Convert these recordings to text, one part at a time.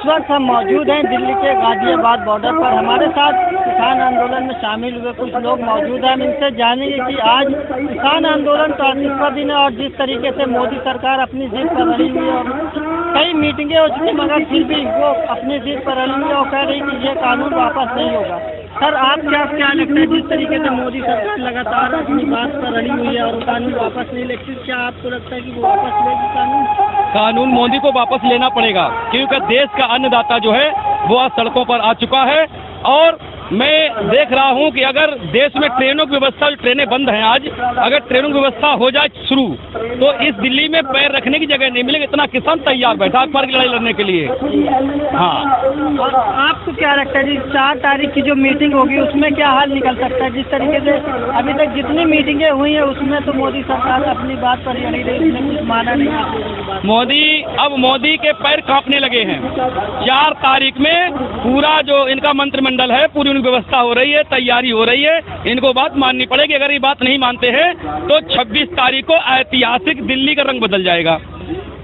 इस वक्त हम मौजूद हैं दिल्ली के गाजियाबाद बॉर्डर पर। हमारे साथ किसान आंदोलन में शामिल हुए कुछ लोग मौजूद हैं। हम इनसे जानेंगे कि आज किसान आंदोलन का 38वां दिन है और जिस तरीके से मोदी सरकार अपनी जिद पर अड़ी हुई है और कई मीटिंगें हो चुकी, मगर फिर भी वो अपनी जिद पर अड़ी हुई है और कह रही कि ये कानून वापस नहीं होगा। सर, आप क्या लगता है, जिस तरीके से मोदी सरकार लगातार अपनी बात पर अड़ी हुई है और कानून वापस नहीं लेती, क्या आपको लगता है कि वो वापस लेगी कानून मोदी को वापस लेना पड़ेगा, क्योंकि देश का अन्नदाता जो है वो आज सड़कों पर आ चुका है। और मैं देख रहा हूं कि अगर देश में ट्रेनों की व्यवस्था, ट्रेनें बंद हैं आज, अगर ट्रेनों की व्यवस्था हो जाए शुरू, तो इस दिल्ली में पैर रखने की जगह नहीं मिलेगी। इतना किसान तैयार बैठा आग पार की लड़ाई लड़ने के लिए। हाँ, और आपको क्या लगता है जी 4 तारीख की जो मीटिंग होगी उसमें क्या हल निकल सकता है? जिस तरीके से अभी तक जितनी मीटिंगें हुई हैं उसमें तो मोदी सरकार अपनी बात पर अड़ी रही, उसने कुछ माना नहीं आपको। मोदी के पैर कांपने लगे हैं। 4 तारीख में पूरा जो इनका मंत्रिमंडल है, पूरी व्यवस्था हो रही है, तैयारी हो रही है, इनको बात माननी पड़ेगी। अगर ये बात नहीं मानते हैं तो 26 तारीख को ऐतिहासिक दिल्ली का रंग बदल जाएगा।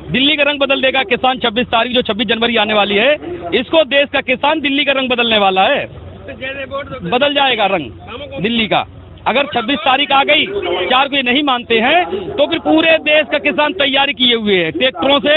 दिल्ली का रंग बदल देगा किसान। 26 तारीख जो 26 जनवरी आने वाली है, इसको देश का किसान दिल्ली का रंग बदलने वाला है। बदल जाएगा रंग दिल्ली का। अगर 26 तारीख आ गई, 4 को ये नहीं मानते हैं, तो फिर पूरे देश का किसान तैयारी किए हुए है। ट्रैक्टरों से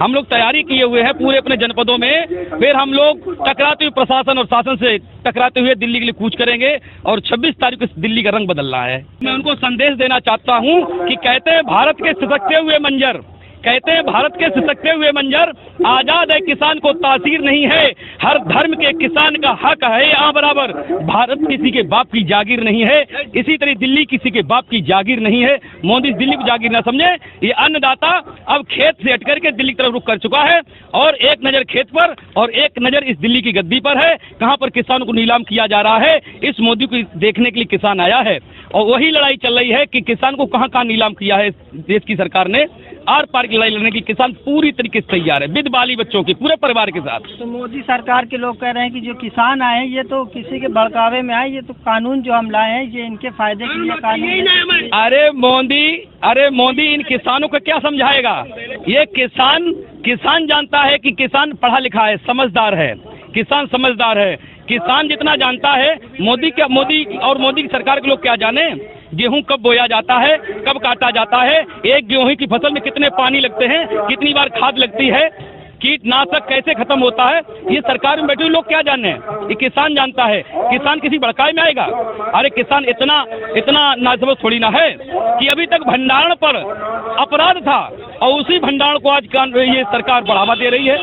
हम लोग तैयारी किए हुए हैं पूरे अपने जनपदों में। फिर हम लोग टकराते हुए प्रशासन और शासन से टकराते हुए दिल्ली के लिए कूच करेंगे और 26 तारीख को दिल्ली का रंग बदलना है। मैं उनको संदेश देना चाहता हूँ कि कहते हैं भारत के सिसकते हुए मंजर, कहते हैं भारत के सिसकते हुए मंजर, आजाद है किसान को तासीर नहीं है, हर धर्म के किसान का हक है यहाँ बराबर। भारत किसी के बाप की जागीर नहीं है, इसी तरह दिल्ली किसी के बाप की जागीर नहीं है। मोदी दिल्ली को जागीर ना समझे। ये अन्नदाता अब खेत से हट करके दिल्ली की तरफ रुख कर चुका है और एक नजर खेत पर और एक नजर इस दिल्ली की गद्दी पर है, कहाँ पर किसानों को नीलाम किया जा रहा है। इस मोदी को देखने के लिए किसान आया है और वही लड़ाई चल रही है कि किसान को कहाँ कहाँ नीलाम किया है देश की सरकार ने। आर पार की लड़ाई लड़ने की किसान पूरी तरीके से तैयार है, विद बाली बच्चों की, पूरे परिवार के साथ। तो मोदी सरकार के लोग कह रहे हैं कि जो किसान आए हैं ये तो किसी के भड़कावे में आए, ये तो कानून जो हम लाए हैं ये इनके फायदे के लिए कानून है। अरे मोदी इन किसानों को क्या समझाएगा? ये किसान जानता है कि किसान पढ़ा लिखा है, समझदार है, किसान समझदार है। किसान जितना जानता है, मोदी और मोदी की सरकार के लोग क्या जाने? गेहूं कब बोया जाता है, कब काटा जाता है, एक गेहूं की फसल में कितने पानी लगते हैं, कितनी बार खाद लगती है, कीटनाशक कैसे खत्म होता है, ये सरकार में बैठे हुए लोग क्या जाने? ये किसान जानता है। किसान किसी भड़काए में आएगा? अरे किसान इतना नासमझ थोड़ी ना है कि अभी तक भंडारण पर अपराध था और उसी भंडारण को आज ये सरकार बढ़ावा दे रही है।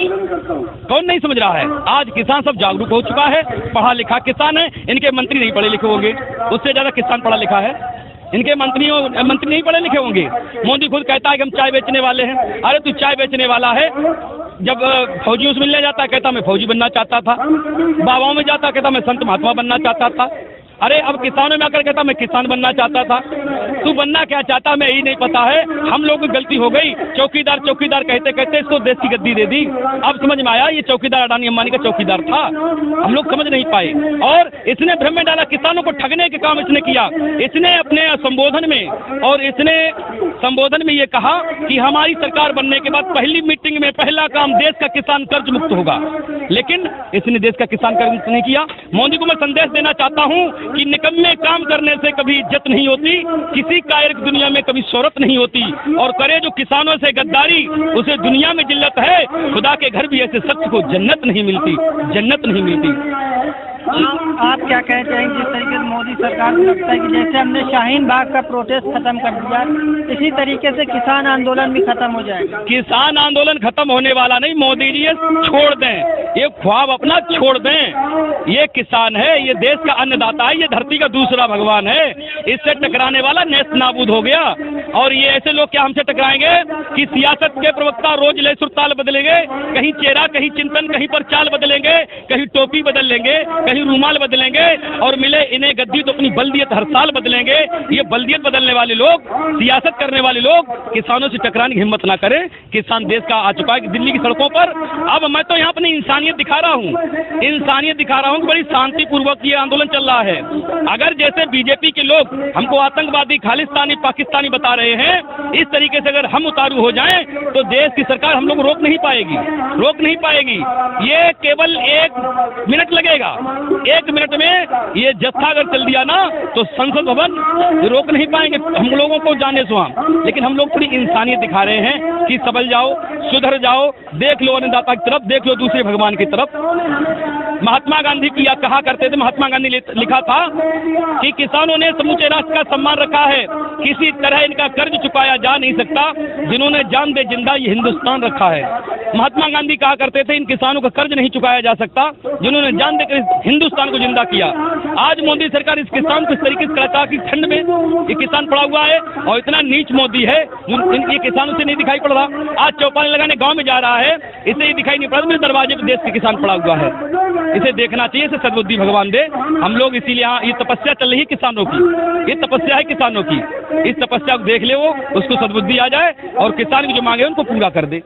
कौन नहीं समझ रहा है? आज किसान सब जागरूक हो चुका है, पढ़ा लिखा किसान है। इनके मंत्री नहीं पढ़े लिखे होंगे, उससे ज्यादा किसान पढ़ा लिखा है। इनके मंत्री नहीं पढ़े लिखे होंगे। मोदी खुद कहता है कि हम चाय बेचने वाले हैं। अरे तू चाय बेचने वाला है, जब फौजियों से मिलने जाता कहता मैं फौजी बनना चाहता था, बाबाओं में जाता कहता मैं संत महात्मा बनना चाहता था। अरे अब किसानों में आकर कहता मैं किसान बनना चाहता था। तू बनना क्या चाहता मैं यही नहीं पता है। हम लोग की गलती हो गई, चौकीदार कहते कहते इसको देश की गद्दी दे दी। अब समझ में आया ये चौकीदार अडानी अंबानी का चौकीदार था, हम लोग समझ नहीं पाए। और इसने भ्रम में डाला, किसानों को ठगने के काम इसने किया। इसने अपने संबोधन में ये कहा कि हमारी सरकार बनने के बाद पहली मीटिंग में पहला काम देश का किसान कर्ज मुक्त होगा, लेकिन इसने देश का किसान कर्ज मुक्त नहीं किया। मोदी को मैं संदेश देना चाहता हूं कि निकम्मे काम करने से कभी इज्जत नहीं होती, किसी कायर की दुनिया में कभी शोहरत नहीं होती, और करे जो किसानों से गद्दारी उसे दुनिया में जिल्लत है। खुदा के घर भी ऐसे शख्स को जन्नत नहीं मिलती। आप क्या कहते हैं जिस तरीके से मोदी सरकार को लगता है कि जैसे हमने शाहीन बाग का प्रोटेस्ट खत्म कर दिया, इसी तरीके से किसान आंदोलन भी खत्म हो जाएगा? किसान आंदोलन खत्म होने वाला नहीं। मोदी जी ये छोड़ दें, ये ख्वाब अपना छोड़ दें। ये किसान है, ये देश का अन्नदाता है, ये धरती का दूसरा भगवान है। इससे टकराने वाला नेस्त नाबूद हो गया। और ये ऐसे लोग क्या हमसे टकराएंगे कि सियासत के प्रवक्ता रोज लय सुर ताल बदलेंगे, कहीं चेहरा, कहीं चिंतन, कहीं पर चाल बदलेंगे, कहीं टोपी बदल लेंगे, कहीं रूमाल बदलेंगे और मिले इन्हें गद्दी तो अपनी बल्दियत हर साल बदलेंगे। ये बल्दियत बदलने वाले लोग, सियासत करने वाले लोग किसानों से टकराने की हिम्मत ना करें। किसान देश का आ चुका है दिल्ली की सड़कों पर। अब मैं तो यहाँ अपनी इंसानियत दिखा रहा हूँ, इंसानियत दिखा रहा हूँ कि बड़ी शांतिपूर्वक ये आंदोलन चल रहा है। अगर जैसे बीजेपी के लोग हमको आतंकवादी, खालिस्तानी, पाकिस्तानी बता रहे हैं, इस तरीके से अगर हम उतारू हो जाएं तो देश की सरकार हम लोग रोक नहीं पाएगी, रोक नहीं पाएगी। ये केवल 1 मिनट लगेगा, 1 मिनट में ये जत्था अगर चल दिया ना तो संसद भवन रोक नहीं पाएंगे हम लोगों को जाने से वहां। लेकिन हम लोग पूरी इंसानियत दिखा रहे हैं कि संभल जाओ, सुधर जाओ, देख लो अन्नदाता की तरफ, देख लो दूसरे भगवान की तरफ। महात्मा गांधी किया कहा करते थे, महात्मा गांधी ने लिखा था कि किसानों ने समूचे राष्ट्र का सम्मान रखा है, किसी तरह इनका कर्ज चुकाया जा नहीं सकता, जिन्होंने जान दे जिंदा ये हिंदुस्तान रखा है। महात्मा गांधी कहा करते थे इन किसानों का कर्ज नहीं चुकाया जा सकता, जिन्होंने जान देकर हिंदुस्तान को जिंदा किया। आज मोदी सरकार इस किसान को इस तरीके से कड़का की ठंड में ये किसान पड़ा हुआ है और इतना नीच मोदी है जो इनके किसानों से नहीं दिखाई पड़ रहा। आज चौपाल लगाने गांव में जा रहा है, इसे ही दिखाई नहीं पड़ रहा, मेरे दरवाजे पे देश के किसान पड़ा हुआ है। इसे देखना चाहिए, इसे सद्बुद्धि भगवान दे। हम लोग इसीलिए यहाँ ये तपस्या चल रही है किसानों की, ये तपस्या है किसानों की। इस तपस्या को देख ले, वो उसको सद्बुद्धि आ जाए और किसान की जो मांगे उनको पूरा कर दे।